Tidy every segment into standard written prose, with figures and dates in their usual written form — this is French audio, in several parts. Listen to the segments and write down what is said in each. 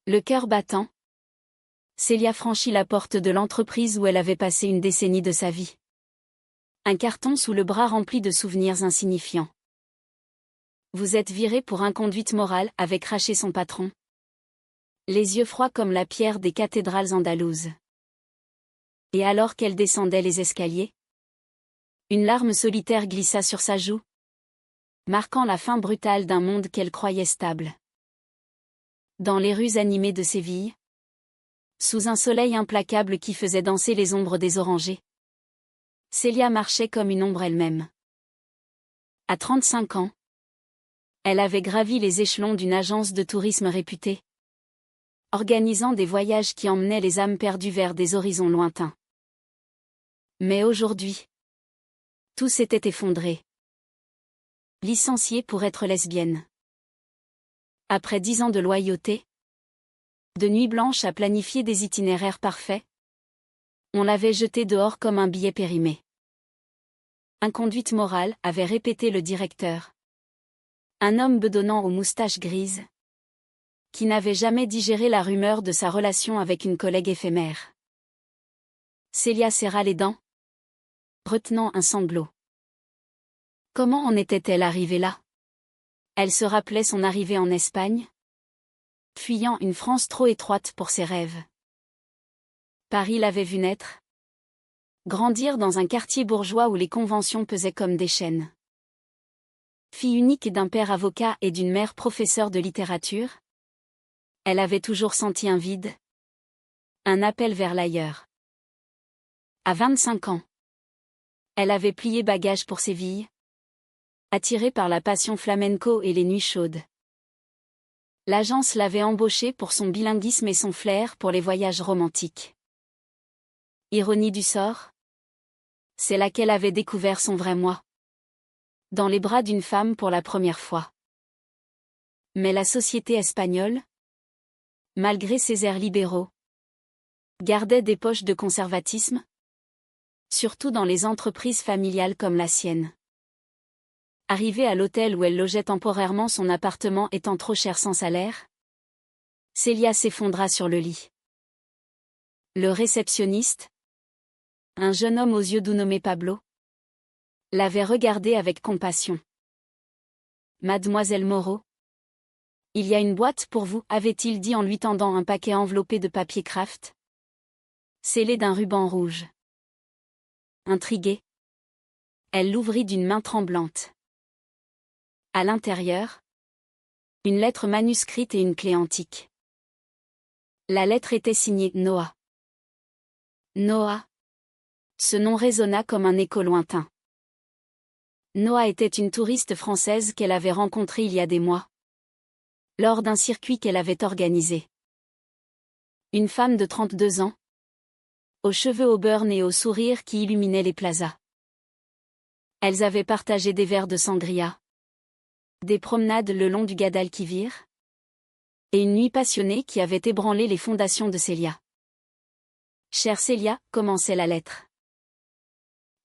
Le cœur battant, Célia franchit la porte de l'entreprise où elle avait passé une décennie de sa vie. Un carton sous le bras rempli de souvenirs insignifiants. Vous êtes viré pour inconduite morale, avait craché son patron. Les yeux froids comme la pierre des cathédrales andalouses. Et alors qu'elle descendait les escaliers, une larme solitaire glissa sur sa joue, marquant la fin brutale d'un monde qu'elle croyait stable. Dans les rues animées de Séville, sous un soleil implacable qui faisait danser les ombres des orangers, Célia marchait comme une ombre elle-même. À 35 ans, elle avait gravi les échelons d'une agence de tourisme réputée, organisant des voyages qui emmenaient les âmes perdues vers des horizons lointains. Mais aujourd'hui, tout s'était effondré. Licenciée pour être lesbienne. Après 10 ans de loyauté, de nuits blanches à planifier des itinéraires parfaits, on l'avait jetée dehors comme un billet périmé. Inconduite morale, avait répété le directeur. Un homme bedonnant aux moustaches grises, qui n'avait jamais digéré la rumeur de sa relation avec une collègue éphémère. Célia serra les dents, retenant un sanglot. Comment en était-elle arrivée là? Elle se rappelait son arrivée en Espagne, fuyant une France trop étroite pour ses rêves. Paris l'avait vue naître, grandir dans un quartier bourgeois où les conventions pesaient comme des chaînes. Fille unique d'un père avocat et d'une mère professeure de littérature, elle avait toujours senti un vide, un appel vers l'ailleurs. À 25 ans, elle avait plié bagages pour Séville, attirée par la passion flamenco et les nuits chaudes. L'agence l'avait embauchée pour son bilinguisme et son flair pour les voyages romantiques. Ironie du sort, c'est là qu'elle avait découvert son vrai moi. Dans les bras d'une femme pour la première fois. Mais la société espagnole, malgré ses airs libéraux, gardait des poches de conservatisme, surtout dans les entreprises familiales comme la sienne. Arrivée à l'hôtel où elle logeait temporairement, son appartement étant trop cher sans salaire, Célia s'effondra sur le lit. Le réceptionniste, un jeune homme aux yeux doux nommé Pablo, l'avait regardée avec compassion. Mademoiselle Moreau, il y a une boîte pour vous, avait-il dit en lui tendant un paquet enveloppé de papier craft, scellé d'un ruban rouge. Intriguée, elle l'ouvrit d'une main tremblante. À l'intérieur, une lettre manuscrite et une clé antique. La lettre était signée Noah. Noah. Ce nom résonna comme un écho lointain. Noah était une touriste française qu'elle avait rencontrée il y a des mois, lors d'un circuit qu'elle avait organisé. Une femme de 32 ans, aux cheveux au burn et au sourire qui illuminaient les plazas. Elles avaient partagé des verres de sangria, des promenades le long du Guadalquivir, et une nuit passionnée qui avait ébranlé les fondations de Célia. Chère Célia, commençait la lettre.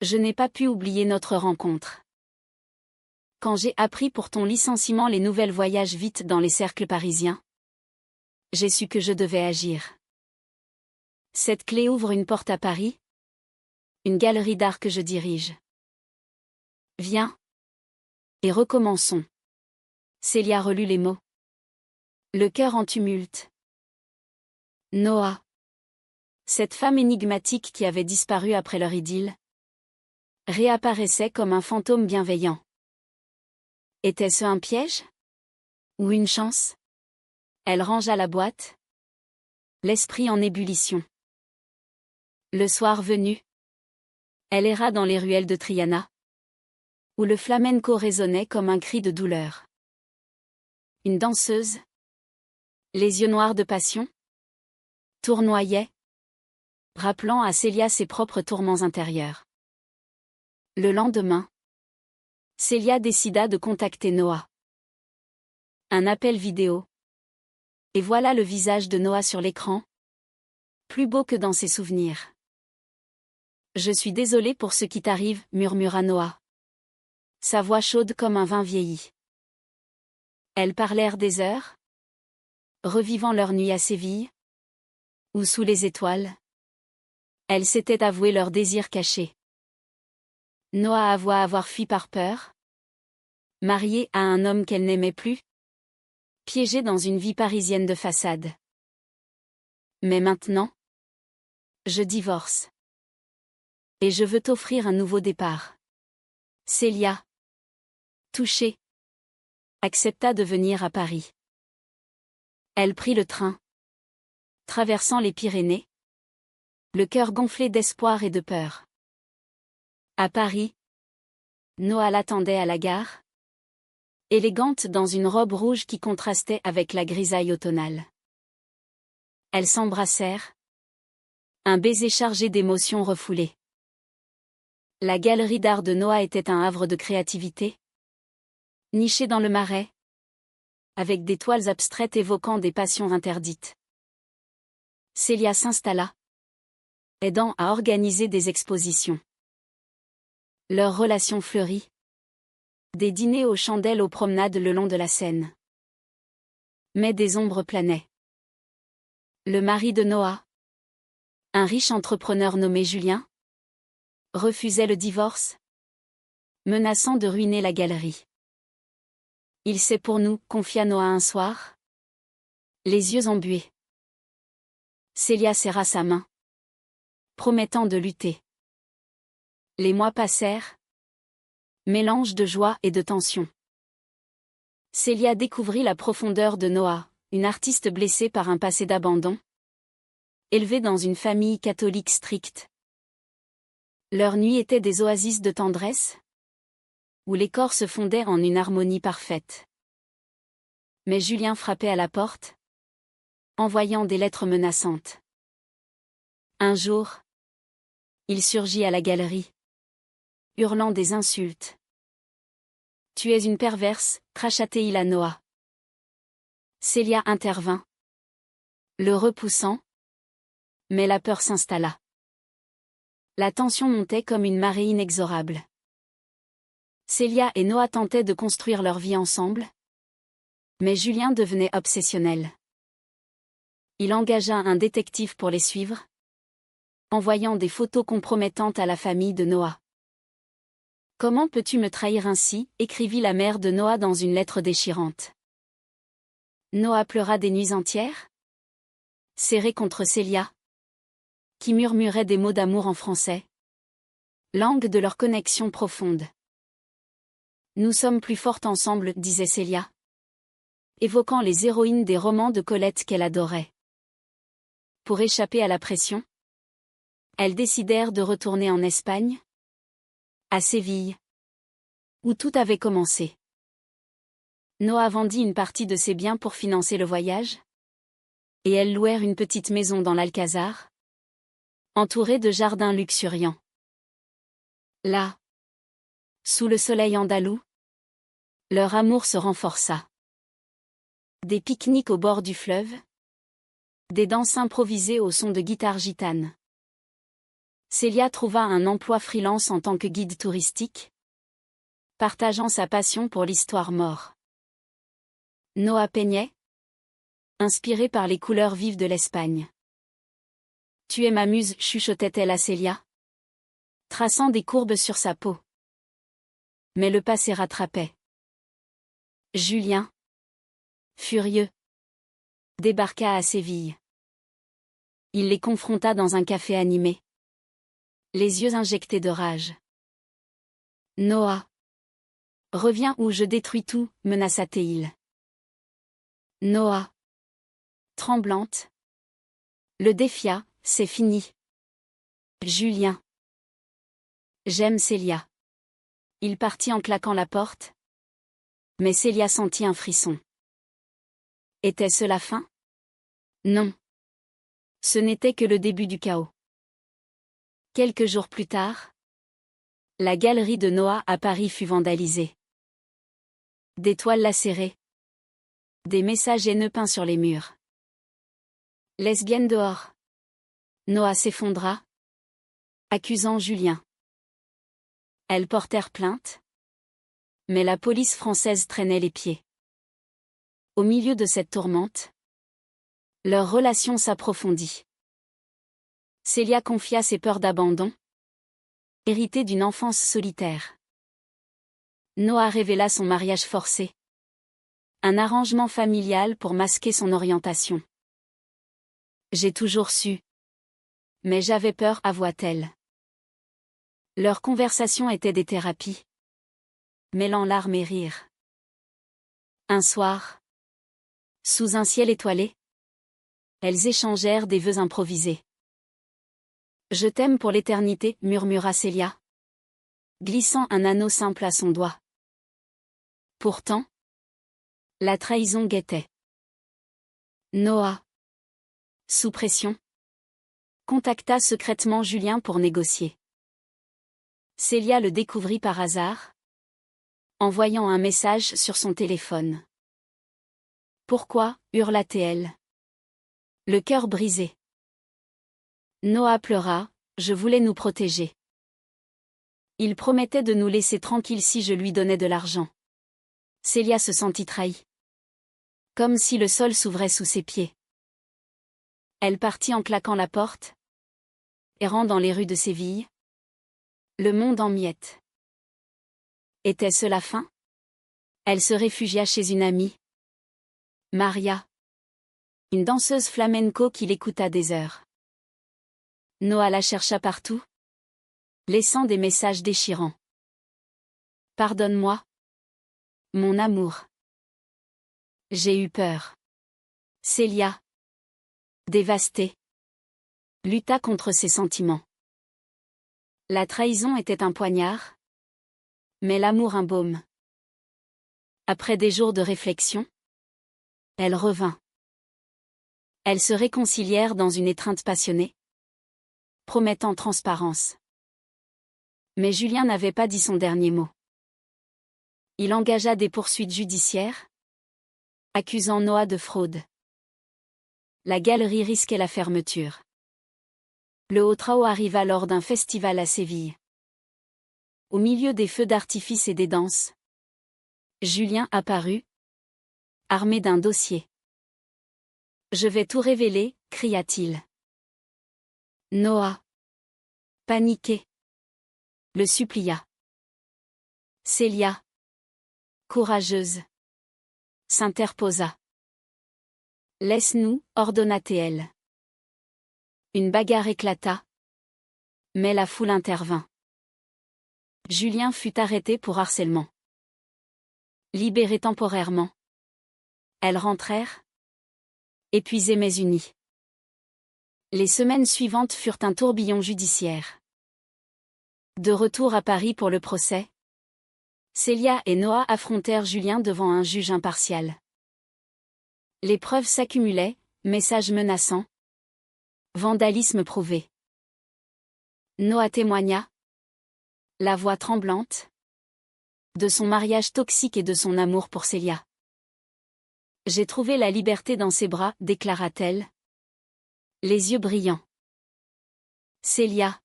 Je n'ai pas pu oublier notre rencontre. Quand j'ai appris pour ton licenciement les nouvelles voyagent vite dans les cercles parisiens, j'ai su que je devais agir. Cette clé ouvre une porte à Paris, une galerie d'art que je dirige. Viens. Et recommençons. Célia relut les mots. Le cœur en tumulte. Noah. Cette femme énigmatique qui avait disparu après leur idylle, réapparaissait comme un fantôme bienveillant. Était-ce un piège? Ou une chance? Elle rangea la boîte, l'esprit en ébullition. Le soir venu, elle erra dans les ruelles de Triana, où le flamenco résonnait comme un cri de douleur. Une danseuse, les yeux noirs de passion, tournoyait, rappelant à Célia ses propres tourments intérieurs. Le lendemain, Célia décida de contacter Noah. Un appel vidéo. Et voilà le visage de Noah sur l'écran, plus beau que dans ses souvenirs. Je suis désolée pour ce qui t'arrive, murmura Noah. Sa voix chaude comme un vin vieilli. Elles parlèrent des heures, revivant leur nuit à Séville, ou sous les étoiles. Elles s'étaient avouées leurs désirs cachés. Noah avoua avoir fui par peur. Mariée à un homme qu'elle n'aimait plus. Piégée dans une vie parisienne de façade. Mais maintenant, je divorce. Et je veux t'offrir un nouveau départ. Célia, touchée, accepta de venir à Paris. Elle prit le train. Traversant les Pyrénées, le cœur gonflé d'espoir et de peur. À Paris, Noah l'attendait à la gare, élégante dans une robe rouge qui contrastait avec la grisaille automnale. Elles s'embrassèrent. Un baiser chargé d'émotions refoulées. La galerie d'art de Noah était un havre de créativité. Nichée dans le marais, avec des toiles abstraites évoquant des passions interdites. Célia s'installa, aidant à organiser des expositions. Leur relation fleurit. Des dîners aux chandelles aux promenades le long de la Seine. Mais des ombres planaient. Le mari de Noah, un riche entrepreneur nommé Julien, refusait le divorce, menaçant de ruiner la galerie. Il sait pour nous, confia Noah un soir. Les yeux embués. Célia serra sa main, promettant de lutter. Les mois passèrent. Mélange de joie et de tension. Célia découvrit la profondeur de Noah, une artiste blessée par un passé d'abandon. Élevée dans une famille catholique stricte. Leurs nuits étaient des oasis de tendresse, où les corps se fondaient en une harmonie parfaite. Mais Julien frappait à la porte, envoyant des lettres menaçantes. Un jour, il surgit à la galerie, hurlant des insultes. « Tu es une perverse », cracha-t-il à Noah. Célia intervint, le repoussant, mais la peur s'installa. La tension montait comme une marée inexorable. Célia et Noah tentaient de construire leur vie ensemble, mais Julien devenait obsessionnel. Il engagea un détective pour les suivre, envoyant des photos compromettantes à la famille de Noah. « Comment peux-tu me trahir ainsi » écrivit la mère de Noah dans une lettre déchirante. Noah pleura des nuits entières, serré contre Célia, qui murmurait des mots d'amour en français, langue de leur connexion profonde. « Nous sommes plus fortes ensemble, disait Célia, évoquant les héroïnes des romans de Colette qu'elle adorait. Pour échapper à la pression, elles décidèrent de retourner en Espagne, à Séville, où tout avait commencé. Noah vendit une partie de ses biens pour financer le voyage, et elles louèrent une petite maison dans l'Alcazar, entourée de jardins luxuriants. Là, sous le soleil andalou, leur amour se renforça. Des pique-niques au bord du fleuve, des danses improvisées au son de guitares gitanes. Célia trouva un emploi freelance en tant que guide touristique, partageant sa passion pour l'histoire maure. Noah peignait, inspiré par les couleurs vives de l'Espagne. « Tu es ma muse » chuchotait-elle à Célia, traçant des courbes sur sa peau. Mais le passé rattrapait. Julien, furieux, débarqua à Séville. Il les confronta dans un café animé, les yeux injectés de rage. « Noah, reviens ou je détruis tout » menaça-t-il. Noah, tremblante, le défia. « C'est fini. Julien. J'aime Célia. » Il partit en claquant la porte. Mais Célia sentit un frisson. Était-ce la fin? Non. Ce n'était que le début du chaos. Quelques jours plus tard, la galerie de Noah à Paris fut vandalisée. Des toiles lacérées. Des messages haineux peints sur les murs. Lesbienne dehors. Noah s'effondra, accusant Julien. Elles portèrent plainte, mais la police française traînait les pieds. Au milieu de cette tourmente, Leur relation s'approfondit. Célia confia ses peurs d'abandon, héritées d'une enfance solitaire. Noah révéla son mariage forcé. Un arrangement familial pour masquer son orientation. J'ai toujours su. Mais j'avais peur, avoua-t-elle. Leurs conversations étaient des thérapies. Mêlant larmes et rires. Un soir, sous un ciel étoilé, elles échangèrent des vœux improvisés. Je t'aime pour l'éternité, murmura Célia, glissant un anneau simple à son doigt. Pourtant, la trahison guettait. Noah, sous pression, contacta secrètement Julien pour négocier. Célia le découvrit par hasard, envoyant un message sur son téléphone. Pourquoi, hurla-t-elle. Le cœur brisé. Noah pleura, je voulais nous protéger. Il promettait de nous laisser tranquilles si je lui donnais de l'argent. Célia se sentit trahie. Comme si le sol s'ouvrait sous ses pieds. Elle partit en claquant la porte, errant dans les rues de Séville. Le monde en miettes. Était-ce la fin? Elle se réfugia chez une amie. Maria. Une danseuse flamenco qui l'écouta des heures. Noah la chercha partout, laissant des messages déchirants. Pardonne-moi. Mon amour. J'ai eu peur. Célia, dévastée, lutta contre ses sentiments. La trahison était un poignard, mais l'amour un baume. Après des jours de réflexion, elle revint. Elles se réconcilièrent dans une étreinte passionnée, promettant transparence. Mais Julien n'avait pas dit son dernier mot. Il engagea des poursuites judiciaires, accusant Noah de fraude. La galerie risquait la fermeture. Le haut trao arriva lors d'un festival à Séville. Au milieu des feux d'artifice et des danses, Julien apparut, armé d'un dossier. Je vais tout révéler, cria-t-il. Noah, paniqué, le supplia. Célia, courageuse, s'interposa. Laisse-nous, ordonna-t-elle. Une bagarre éclata, mais la foule intervint. Julien fut arrêté pour harcèlement. Libéré temporairement, elles rentrèrent, épuisées mais unies. Les semaines suivantes furent un tourbillon judiciaire. De retour à Paris pour le procès, Célia et Noah affrontèrent Julien devant un juge impartial. Les preuves s'accumulaient, messages menaçants, vandalisme prouvé. Noah témoigna, la voix tremblante, de son mariage toxique et de son amour pour Célia. J'ai trouvé la liberté dans ses bras, déclara-t-elle, les yeux brillants. Célia,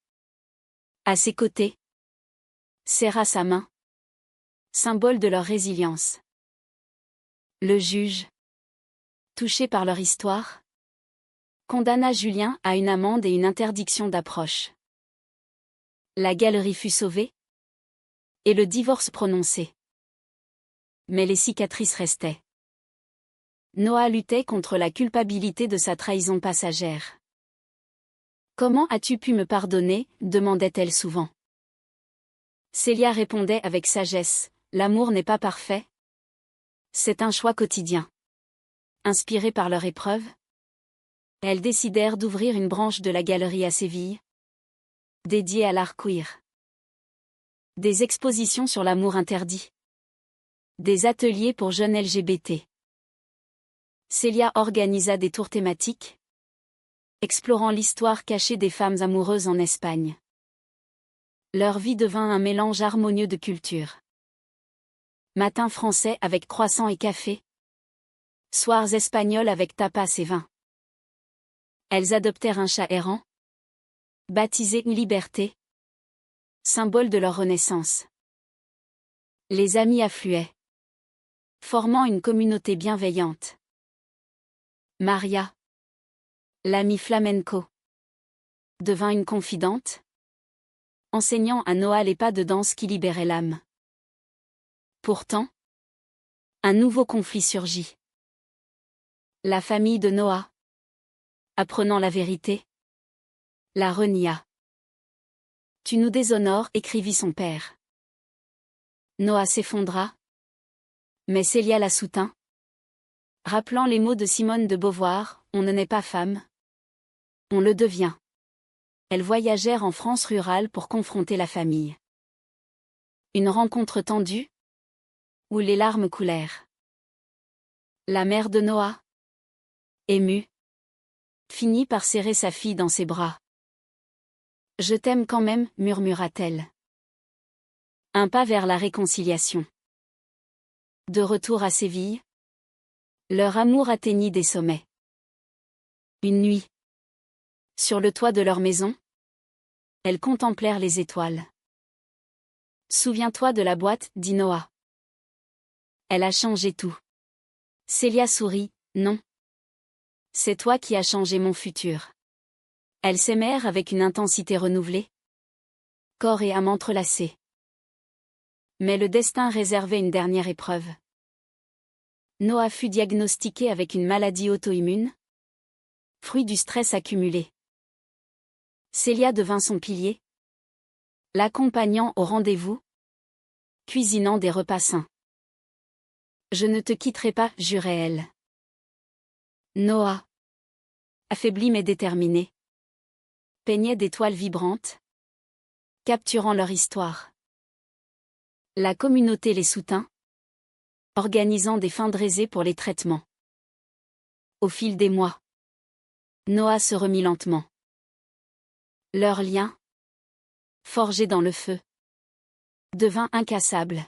à ses côtés, serra sa main, symbole de leur résilience. Le juge, touché par leur histoire, condamna Julien à une amende et une interdiction d'approche. La galerie fut sauvée, et le divorce prononcé. Mais les cicatrices restaient. Noah luttait contre la culpabilité de sa trahison passagère. Comment as-tu pu me pardonner, demandait-elle souvent. Célia répondait avec sagesse, l'amour n'est pas parfait. C'est un choix quotidien. Inspirées par leur épreuve, elles décidèrent d'ouvrir une branche de la galerie à Séville, dédiée à l'art queer. Des expositions sur l'amour interdit. Des ateliers pour jeunes LGBT. Célia organisa des tours thématiques, explorant l'histoire cachée des femmes amoureuses en Espagne. Leur vie devint un mélange harmonieux de cultures. Matins français avec croissants et café. Soirs espagnols avec tapas et vin. Elles adoptèrent un chat errant, baptisé Liberté, symbole de leur renaissance. Les amis affluaient, formant une communauté bienveillante. Maria, L'amie flamenco devint une confidente, enseignant à Noah les pas de danse qui libéraient l'âme. Pourtant, un nouveau conflit surgit. La famille de Noah, apprenant la vérité, la renia. « Tu nous déshonores », écrivit son père. Noah s'effondra, mais Célia la soutint, rappelant les mots de Simone de Beauvoir, « On ne naît pas femme, on le devient ». Elles voyagèrent en France rurale pour confronter la famille. Une rencontre tendue, où les larmes coulèrent. La mère de Noah, émue, finit par serrer sa fille dans ses bras. « Je t'aime quand même », murmura-t-elle. Un pas vers la réconciliation. De retour à Séville, leur amour atteignit des sommets. Une nuit, sur le toit de leur maison, elles contemplèrent les étoiles. « Souviens-toi de la boîte », dit Noah. « Elle a changé tout. » Célia sourit, « Non. C'est toi qui as changé mon futur. » Elles s'aimèrent avec une intensité renouvelée. Corps et âme entrelacés. Mais le destin réservait une dernière épreuve. Noah fut diagnostiqué avec une maladie auto-immune, fruit du stress accumulé. Célia devint son pilier, l'accompagnant au rendez-vous, cuisinant des repas sains. « Je ne te quitterai pas », jurait-elle. Noah, affaibli mais déterminé, peignait des toiles vibrantes, capturant leur histoire. La communauté les soutint, organisant des fundraisers pour les traitements. Au fil des mois, Noah se remit lentement. Leur lien, forgé dans le feu, devint incassable.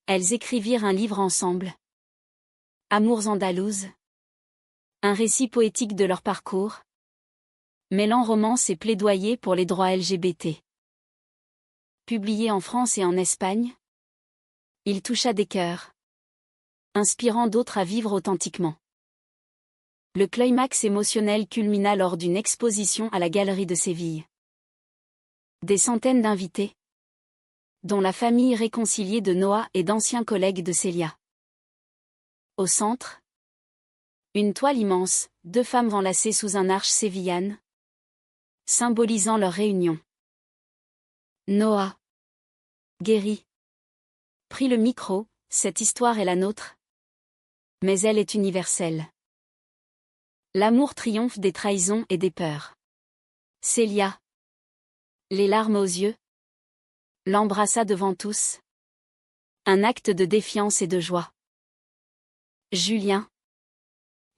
Elles écrivirent un livre ensemble. Amours andalouses. Un récit poétique de leur parcours, mêlant romance et plaidoyer pour les droits LGBT. Publié en France et en Espagne, il toucha des cœurs, inspirant d'autres à vivre authentiquement. Le climax émotionnel culmina lors d'une exposition à la Galerie de Séville. Des centaines d'invités, dont la famille réconciliée de Noah et d'anciens collègues de Célia. Au centre, une toile immense, 2 femmes enlacées sous un arche sévillane, symbolisant leur réunion. Noah, guéri, prit le micro, « Cette histoire est la nôtre, mais elle est universelle. L'amour triomphe des trahisons et des peurs. » Célia, les larmes aux yeux, l'embrassa devant tous. Un acte de défiance et de joie. Julien,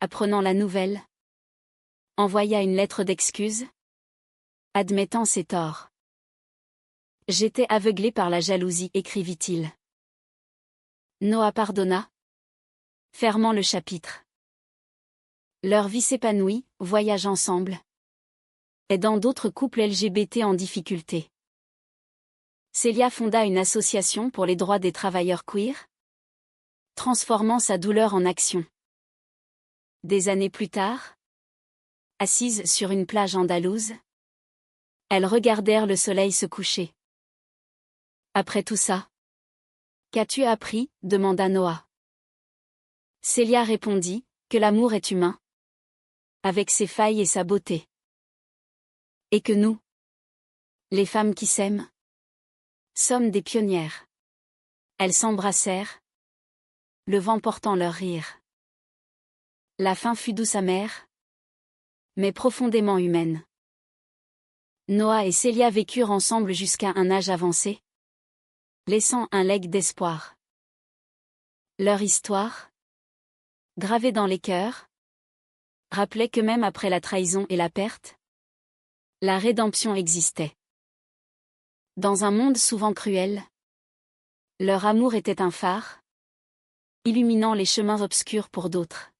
apprenant la nouvelle, envoya une lettre d'excuse, admettant ses torts. « J'étais aveuglé par la jalousie », écrivit-il. Noah pardonna, fermant le chapitre. Leur vie s'épanouit, voyagent ensemble, aidant d'autres couples LGBT en difficulté. Célia fonda une association pour les droits des travailleurs queer, transformant sa douleur en action. Des années plus tard, assises sur une plage andalouse, elles regardèrent le soleil se coucher. « Après tout ça, qu'as-tu appris ?» demanda Noah. Célia répondit, que l'amour est humain, avec ses failles et sa beauté. Et que nous, les femmes qui s'aiment, sommes des pionnières. Elles s'embrassèrent, le vent portant leur rire. La fin fut douce amère, mais profondément humaine. Noah et Célia vécurent ensemble jusqu'à un âge avancé, laissant un legs d'espoir. Leur histoire, gravée dans les cœurs, rappelait que même après la trahison et la perte, la rédemption existait. Dans un monde souvent cruel, leur amour était un phare, illuminant les chemins obscurs pour d'autres.